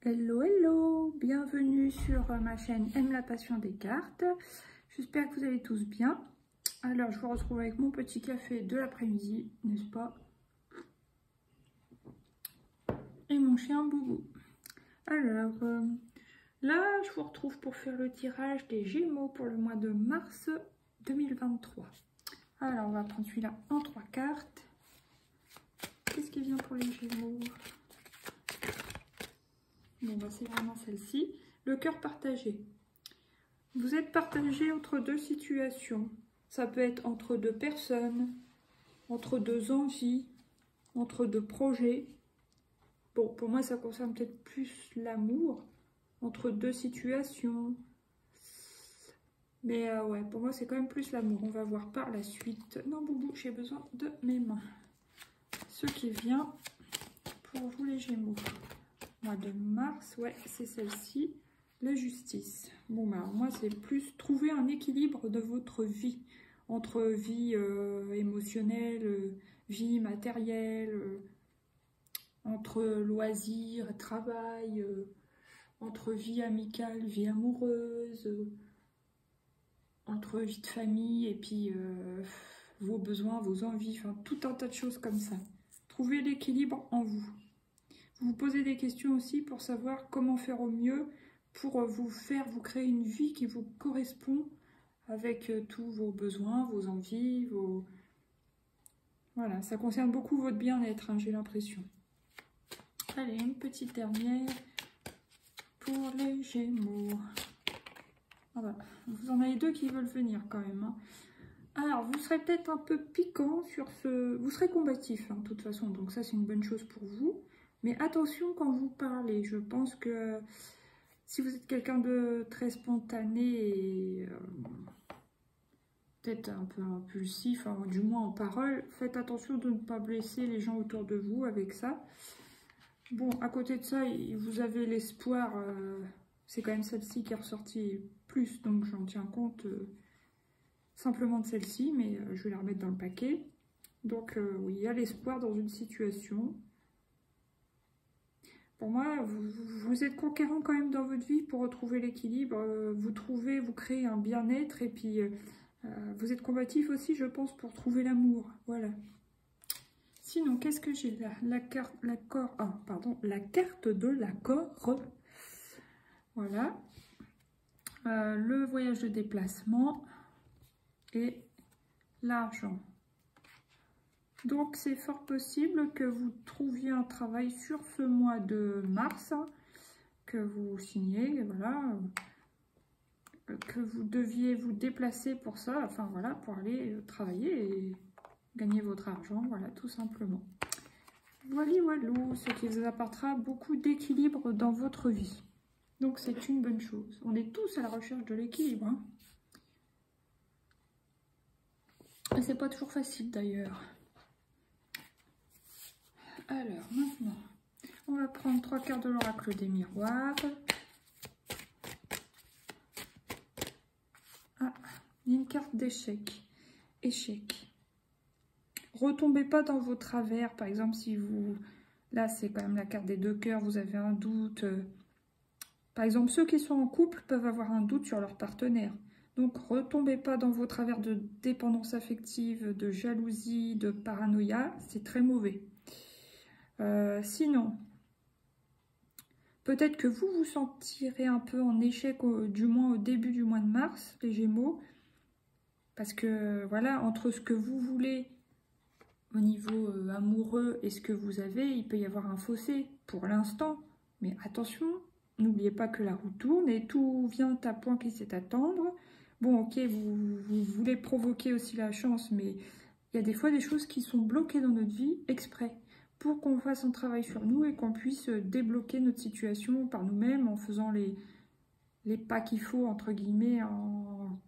Hello, hello, bienvenue sur ma chaîne Aime la passion des cartes. J'espère que vous allez tous bien. Alors, je vous retrouve avec mon petit café de l'après-midi, n'est-ce pas? Et mon chien Boubou. Alors, là, je vous retrouve pour faire le tirage des Gémeaux pour le mois de mars 2023. Alors, on va prendre celui-là en 3 cartes. Qu'est-ce qui vient pour les Gémeaux? Bon, bah, c'est vraiment celle-ci. Le cœur partagé. Vous êtes partagé entre deux situations. Ça peut être entre deux personnes, entre deux envies, entre deux projets. Bon, pour moi, ça concerne peut-être plus l'amour, entre deux situations. Mais ouais, pour moi, c'est quand même plus l'amour. On va voir par la suite. Non, Boubou, j'ai besoin de mes mains. Ce qui vient pour vous les Gémeaux. Mois de mars, ouais, c'est celle-ci. La justice. Bon, bah, moi, c'est plus trouver un équilibre de votre vie. Entre vie émotionnelle, vie matérielle, entre loisirs, travail, entre vie amicale, vie amoureuse, entre vie de famille et puis vos besoins, vos envies, enfin tout un tas de choses comme ça. Trouvez l'équilibre en vous. Vous vous posez des questions aussi pour savoir comment faire au mieux pour vous créer une vie qui vous correspond avec tous vos besoins, vos envies, vos... Voilà, ça concerne beaucoup votre bien-être, hein, j'ai l'impression. Allez, une petite dernière pour les Gémeaux. Voilà. Vous en avez deux qui veulent venir quand même. Hein. Alors, vous serez peut-être un peu piquant sur ce... Vous serez combatif, hein, de toute façon, donc ça c'est une bonne chose pour vous. Mais attention quand vous parlez, je pense que si vous êtes quelqu'un de très spontané et peut-être un peu impulsif, hein, du moins en parole, faites attention de ne pas blesser les gens autour de vous avec ça. Bon, à côté de ça, vous avez l'espoir, c'est quand même celle-ci qui est ressortie plus, donc j'en tiens compte simplement de celle-ci, mais je vais la remettre dans le paquet. Donc oui, il y a l'espoir dans une situation. Pour moi, vous êtes conquérant quand même dans votre vie pour retrouver l'équilibre, vous créez un bien-être et puis vous êtes combatif aussi, je pense, pour trouver l'amour, voilà. Sinon, qu'est-ce que j'ai là? La carte de l'accord. Voilà. Le voyage de déplacement et l'argent. Donc, c'est fort possible que vous trouviez un travail sur ce mois de mars, hein, que vous signez, voilà, que vous deviez vous déplacer pour ça, enfin voilà, pour aller travailler et gagner votre argent, voilà, tout simplement. Voilà, ce qui vous apportera beaucoup d'équilibre dans votre vie. Donc c'est une bonne chose. On est tous à la recherche de l'équilibre. Hein. Et c'est pas toujours facile d'ailleurs. Alors maintenant, on va prendre 3 cartes de l'oracle des miroirs. Ah, une carte d'échec. Échec. Retombez pas dans vos travers. Par exemple, si vous... Là, c'est quand même la carte des 2 cœurs. Vous avez un doute. Par exemple, ceux qui sont en couple peuvent avoir un doute sur leur partenaire. Donc, retombez pas dans vos travers de dépendance affective, de jalousie, de paranoïa. C'est très mauvais. Sinon, peut-être que vous vous sentirez un peu en échec, du moins au début du mois de mars, les Gémeaux. Parce que, voilà, entre ce que vous voulez au niveau amoureux et ce que vous avez, il peut y avoir un fossé pour l'instant. Mais attention, n'oubliez pas que la roue tourne et tout vient à point qui sait attendre. Bon, ok, vous voulez provoquer aussi la chance, mais il y a des fois des choses qui sont bloquées dans notre vie exprès pour qu'on fasse un travail sur nous et qu'on puisse débloquer notre situation par nous-mêmes en faisant les pas qu'il faut, entre guillemets, en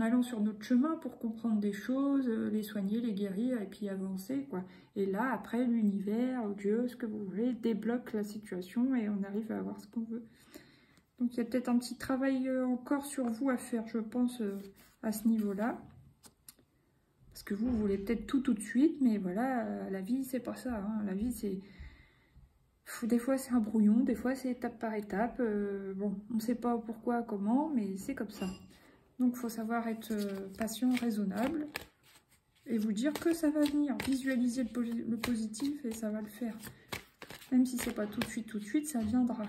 allant sur notre chemin pour comprendre des choses, les soigner, les guérir et puis avancer, quoi. Et là, après, l'univers, Dieu, ce que vous voulez, débloque la situation et on arrive à avoir ce qu'on veut. Donc, il y a peut-être un petit travail encore sur vous à faire, je pense, à ce niveau-là. Parce que vous voulez peut-être tout de suite, mais voilà, la vie, c'est pas ça. Hein. La vie, c'est... Des fois c'est un brouillon, des fois c'est étape par étape. Bon, on ne sait pas pourquoi, comment, mais c'est comme ça. Donc il faut savoir être patient, raisonnable et vous dire que ça va venir. Visualiser le positif et ça va le faire. Même si c'est pas tout de suite, ça viendra.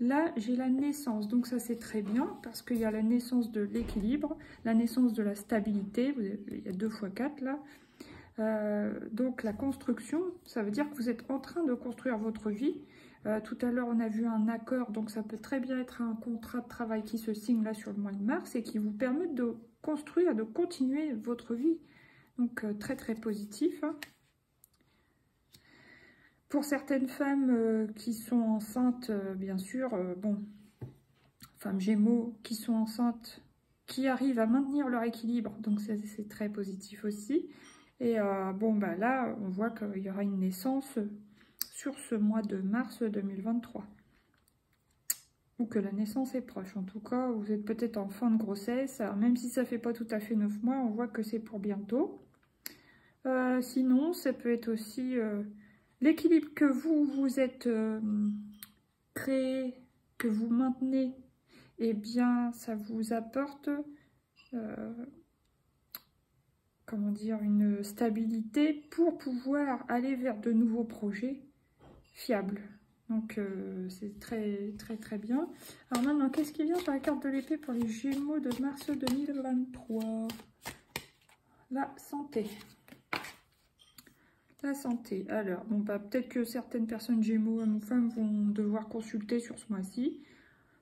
Là, j'ai la naissance, donc ça c'est très bien parce qu'il y a la naissance de l'équilibre, la naissance de la stabilité, il y a 2 x 4 là. Donc la construction, ça veut dire que vous êtes en train de construire votre vie. Tout à l'heure, on a vu un accord, donc ça peut très bien être un contrat de travail qui se signe là sur le mois de mars et qui vous permet de construire, de continuer votre vie. Donc très très positif. Hein. Pour certaines femmes qui sont enceintes, bien sûr, bon, femmes Gémeaux qui sont enceintes, qui arrivent à maintenir leur équilibre, donc c'est très positif aussi. Et bon, bah là, on voit qu'il y aura une naissance sur ce mois de mars 2023. Ou que la naissance est proche. En tout cas, vous êtes peut-être en fin de grossesse. Alors, même si ça ne fait pas tout à fait 9 mois, on voit que c'est pour bientôt. Sinon, ça peut être aussi l'équilibre que vous êtes créé, que vous maintenez. Eh bien, ça vous apporte... comment dire, une stabilité pour pouvoir aller vers de nouveaux projets fiables. Donc c'est très très très bien. Alors maintenant, qu'est-ce qui vient sur la carte de l'épée pour les Gémeaux de mars 2023? La santé. La santé. Alors, bon, bah, peut-être que certaines personnes Gémeaux, hommes ou femmes, vont devoir consulter sur ce mois-ci.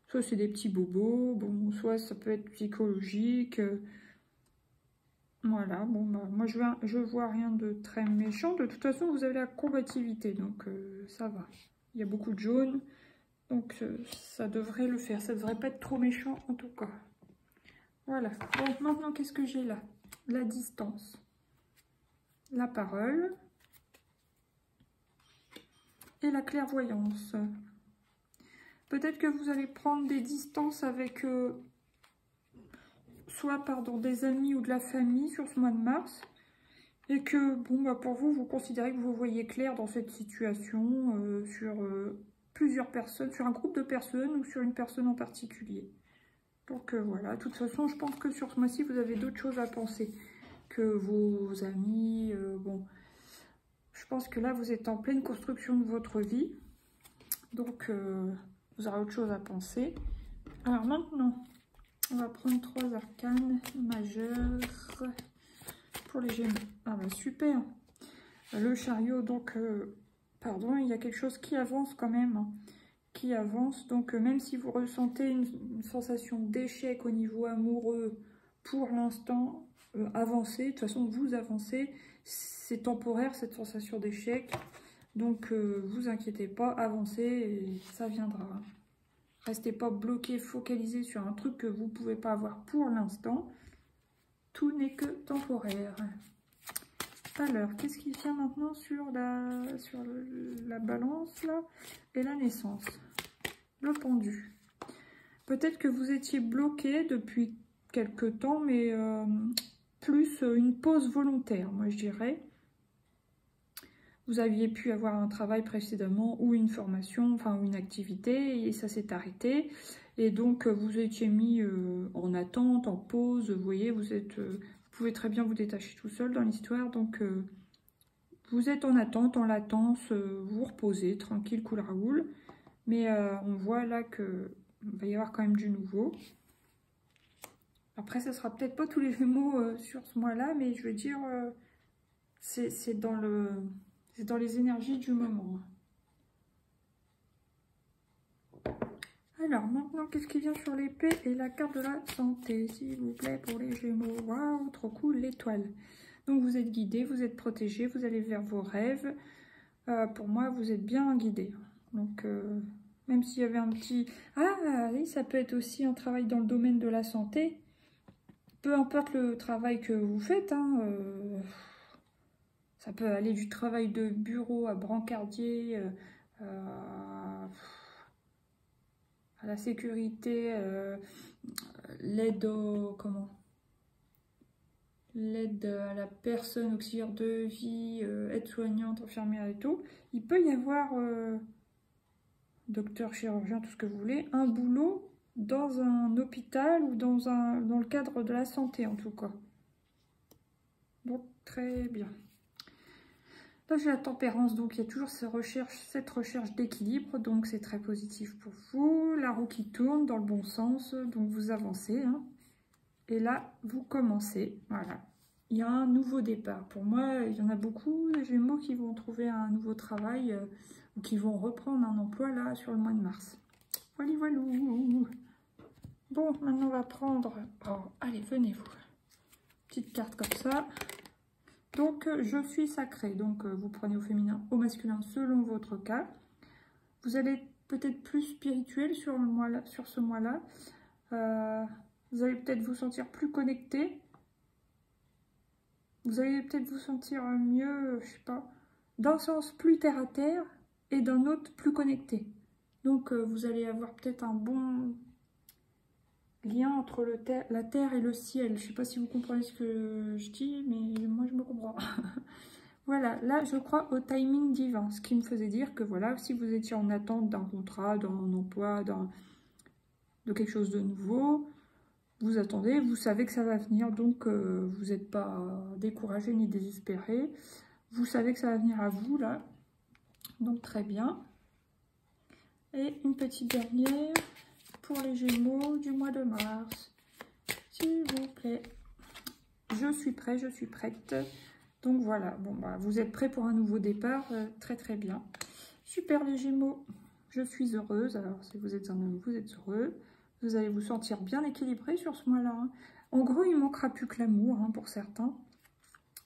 Soit c'est des petits bobos, bon, soit ça peut être psychologique. Voilà, bon, bah, moi je vois rien de très méchant. De toute façon, vous avez la combativité, donc ça va. Il y a beaucoup de jaune, donc ça devrait le faire. Ça devrait pas être trop méchant en tout cas. Voilà. Bon, maintenant, qu'est-ce que j'ai là? La distance. La parole. Et la clairvoyance. Peut-être que vous allez prendre des distances avec... soit pardon, des amis ou de la famille sur ce mois de mars, et que bon, bah, pour vous, vous considérez que vous voyez clair dans cette situation sur plusieurs personnes, sur un groupe de personnes ou sur une personne en particulier. Donc voilà, de toute façon, je pense que sur ce mois-ci, vous avez d'autres choses à penser que vos amis. Bon, je pense que là, vous êtes en pleine construction de votre vie, donc vous aurez autre chose à penser. Alors maintenant... on va prendre 3 arcanes majeurs pour les Gémeaux. Ah bah super. Le chariot, donc, pardon, il y a quelque chose qui avance quand même. Hein, qui avance. Donc, même si vous ressentez une sensation d'échec au niveau amoureux, pour l'instant, avancez. De toute façon, vous avancez. C'est temporaire, cette sensation d'échec. Donc, vous inquiétez pas, avancez et ça viendra. Restez pas bloqué, focalisé sur un truc que vous ne pouvez pas avoir pour l'instant. Tout n'est que temporaire. Alors, qu'est-ce qui vient maintenant sur la balance là et la naissance? Le pendu. Peut-être que vous étiez bloqué depuis quelque temps, mais plus une pause volontaire, moi je dirais. Vous aviez pu avoir un travail précédemment ou une formation, enfin ou une activité, et ça s'est arrêté. Et donc vous étiez mis en attente, en pause. Vous voyez, vous pouvez très bien vous détacher tout seul dans l'histoire. Donc vous êtes en attente, en latence, vous reposez, tranquille, cool raoul. Mais on voit là que va y avoir quand même du nouveau. Après, ça sera peut-être pas tous les Gémeaux sur ce mois-là, mais je veux dire, c'est dans le... c'est dans les énergies du moment. Alors, maintenant, qu'est-ce qui vient sur l'épée et la carte de la santé, s'il vous plaît, pour les Gémeaux? Waouh, trop cool, l'étoile. Donc, vous êtes guidé, vous êtes protégé, vous allez vers vos rêves. Pour moi, vous êtes bien guidé. Donc, même s'il y avait un petit... Ah, oui, ça peut être aussi un travail dans le domaine de la santé. Peu importe le travail que vous faites, hein, ça peut aller du travail de bureau à brancardier, à la sécurité, l'aide au... comment? l'aide à la personne, auxiliaire de vie, aide-soignante, infirmière et tout, il peut y avoir, docteur, chirurgien, tout ce que vous voulez, un boulot dans un hôpital ou dans le cadre de la santé en tout cas. Donc très bien. Là j'ai la tempérance, donc il y a toujours cette recherche d'équilibre, donc c'est très positif pour vous. La roue qui tourne dans le bon sens, donc vous avancez, hein. Et là, vous commencez, voilà. Il y a un nouveau départ. Pour moi, il y en a beaucoup de Gémeaux qui vont trouver un nouveau travail ou qui vont reprendre un emploi là sur le mois de mars. Voilà, voilà. Bon, maintenant on va prendre... Oh, allez, venez-vous. Petite carte comme ça. Donc, je suis sacré. Donc, vous prenez au féminin, au masculin, selon votre cas. Vous allez être peut-être plus spirituel sur ce mois-là. Vous allez peut-être vous sentir plus connecté. Vous allez peut-être vous sentir mieux, je sais pas, d'un sens plus terre à terre et d'un autre plus connecté. Donc vous allez avoir peut-être un bon lien entre la terre et le ciel. Je sais pas si vous comprenez ce que je dis, mais moi je me comprends. Voilà, là je crois au timing divin, ce qui me faisait dire que voilà, si vous étiez en attente d'un contrat, d'un emploi, de quelque chose de nouveau, vous attendez, vous savez que ça va venir, donc vous n'êtes pas découragé ni désespéré. Vous savez que ça va venir à vous, là. Donc, très bien. Et une petite dernière pour les Gémeaux du mois de mars. S'il vous plaît. Je suis prêt, je suis prête. Donc, voilà. Bon, bah, vous êtes prêts pour un nouveau départ. Très, très bien. Super, les Gémeaux. Je suis heureuse. Alors, si vous êtes un homme, vous êtes heureux. Vous allez vous sentir bien équilibré sur ce mois-là. Hein. En gros, il ne manquera plus que l'amour hein, pour certains.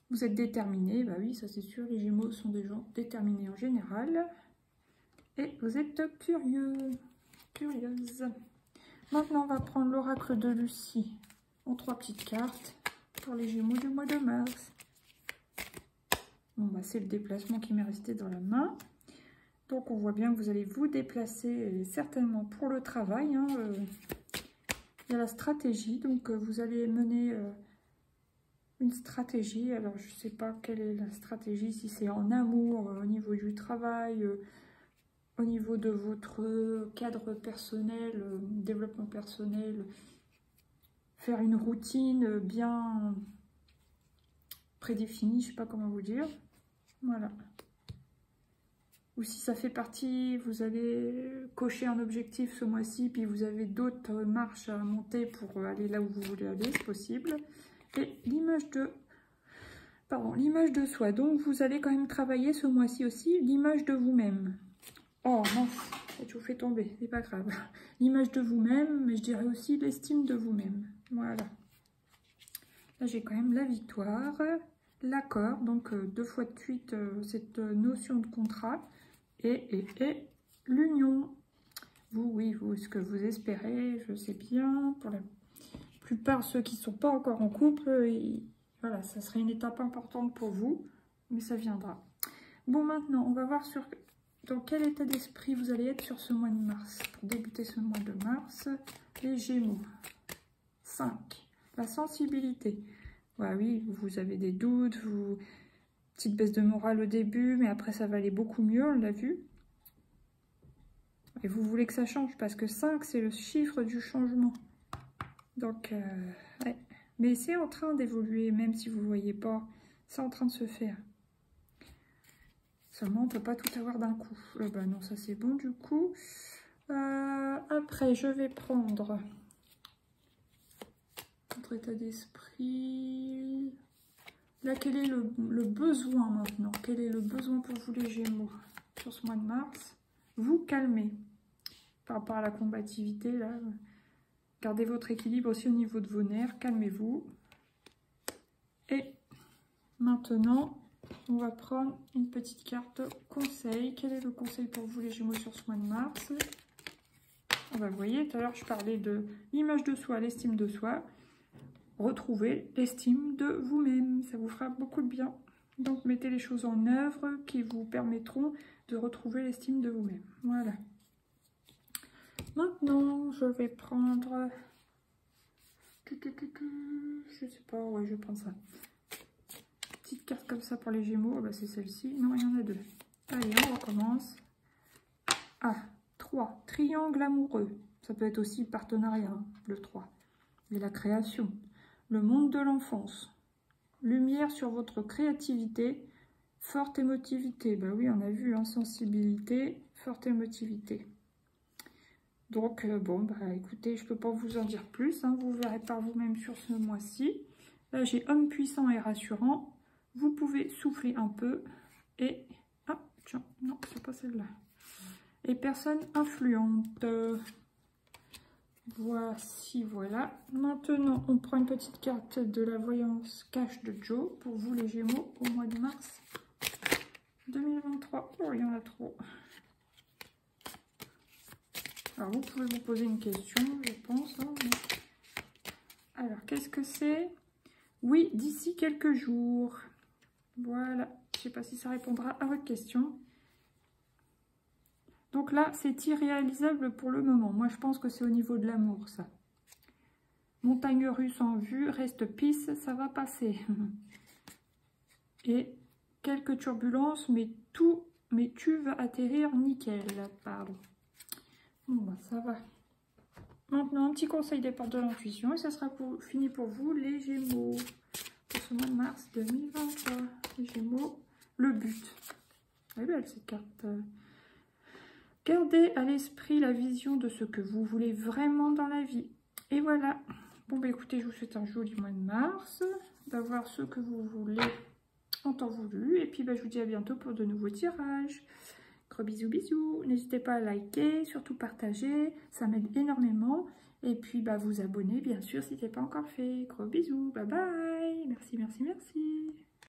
Vous êtes déterminés, bah oui, ça c'est sûr. Les Gémeaux sont des gens déterminés en général. Et vous êtes curieux, curieuse. Maintenant, on va prendre l'oracle de Lucie en 3 petites cartes pour les Gémeaux du mois de mars. Bon, bah, c'est le déplacement qui m'est resté dans la main. Donc on voit bien que vous allez vous déplacer certainement pour le travail. Hein, il y a la stratégie, donc vous allez mener une stratégie. Alors je ne sais pas quelle est la stratégie, si c'est en amour, au niveau du travail, au niveau de votre cadre personnel, développement personnel, faire une routine bien prédéfinie, je ne sais pas comment vous dire. Voilà. Ou si ça fait partie, vous allez cocher un objectif ce mois-ci, puis vous avez d'autres marches à monter pour aller là où vous voulez aller, c'est possible. Et l'image de soi. Donc vous allez quand même travailler ce mois-ci aussi l'image de vous-même. Oh non, je vous fais tomber, c'est pas grave. L'image de vous-même, mais je dirais aussi l'estime de vous-même. Voilà. Là j'ai quand même la victoire, l'accord, donc 2 fois de suite cette notion de contrat. Et l'union. Vous, oui, vous, ce que vous espérez, je sais bien. Pour la plupart, ceux qui ne sont pas encore en couple, voilà, ça serait une étape importante pour vous, mais ça viendra. Bon, maintenant, on va voir dans quel état d'esprit vous allez être sur ce mois de mars. Pour débuter ce mois de mars, les Gémeaux. 5. La sensibilité. Ouais, oui, vous avez des doutes, petite baisse de morale au début, mais après ça va aller beaucoup mieux, on l'a vu. Et vous voulez que ça change, parce que 5, c'est le chiffre du changement. Donc, ouais. Mais c'est en train d'évoluer, même si vous ne voyez pas. C'est en train de se faire. Seulement, on ne peut pas tout avoir d'un coup. Ben non, ça c'est bon du coup. Après, je vais prendre votre état d'esprit... Là, quel est le besoin maintenant? Quel est le besoin pour vous les Gémeaux sur ce mois de mars? Vous calmez par rapport à la combativité. Là. Gardez votre équilibre aussi au niveau de vos nerfs. Calmez-vous. Et maintenant, on va prendre une petite carte conseil. Quel est le conseil pour vous les Gémeaux sur ce mois de mars? Vous voyez, tout à l'heure, je parlais de l'image de soi, l'estime de soi. Retrouvez l'estime de vous-même, ça vous fera beaucoup de bien. Donc mettez les choses en œuvre qui vous permettront de retrouver l'estime de vous-même. Voilà. Maintenant, je vais prendre Je sais pas, ouais, je vais prendre ça. Petite carte comme ça pour les Gémeaux. Oh, bah, c'est celle-ci. Non, il y en a deux. Allez, on recommence. Ah, 3. Triangle amoureux. Ça peut être aussi partenariat, hein, le 3. Et la création. Le monde de l'enfance. Lumière sur votre créativité. Forte émotivité. Bah oui, on a vu, hein, sensibilité, forte émotivité. Donc, bon, bah écoutez, je ne peux pas vous en dire plus. Hein, vous verrez par vous-même sur ce mois-ci. Là, j'ai homme puissant et rassurant. Vous pouvez souffler un peu. Et... ah, tiens, non, c'est pas celle-là. Et personne influente. Voici, voilà. Maintenant, on prend une petite carte de la voyance cash de Joe pour vous les Gémeaux au mois de mars 2023. Oh, il y en a trop. Alors, vous pouvez vous poser une question, je pense. Hein, mais... alors, qu'est-ce que c'est? Oui, d'ici quelques jours. Voilà. Je ne sais pas si ça répondra à votre question. Donc là, c'est irréalisable pour le moment. Moi, je pense que c'est au niveau de l'amour, ça. Montagne russe en vue, reste pisse, ça va passer. Et quelques turbulences, mais tu vas atterrir nickel. Pardon. Bon, bah, ça va. Maintenant, un petit conseil des portes de l'intuition. Et ça sera fini pour vous, les Gémeaux. Pour ce mois de mars 2023. Les Gémeaux, le but. Elle est belle, cette carte. Gardez à l'esprit la vision de ce que vous voulez vraiment dans la vie. Et voilà. Bon, bah écoutez, je vous souhaite un joli mois de mars. D'avoir ce que vous voulez en temps voulu. Et puis, bah, je vous dis à bientôt pour de nouveaux tirages. Gros bisous, bisous. N'hésitez pas à liker, surtout partager. Ça m'aide énormément. Et puis, bah, vous abonner, bien sûr, si ce n'est pas encore fait. Gros bisous. Bye bye. Merci, merci, merci.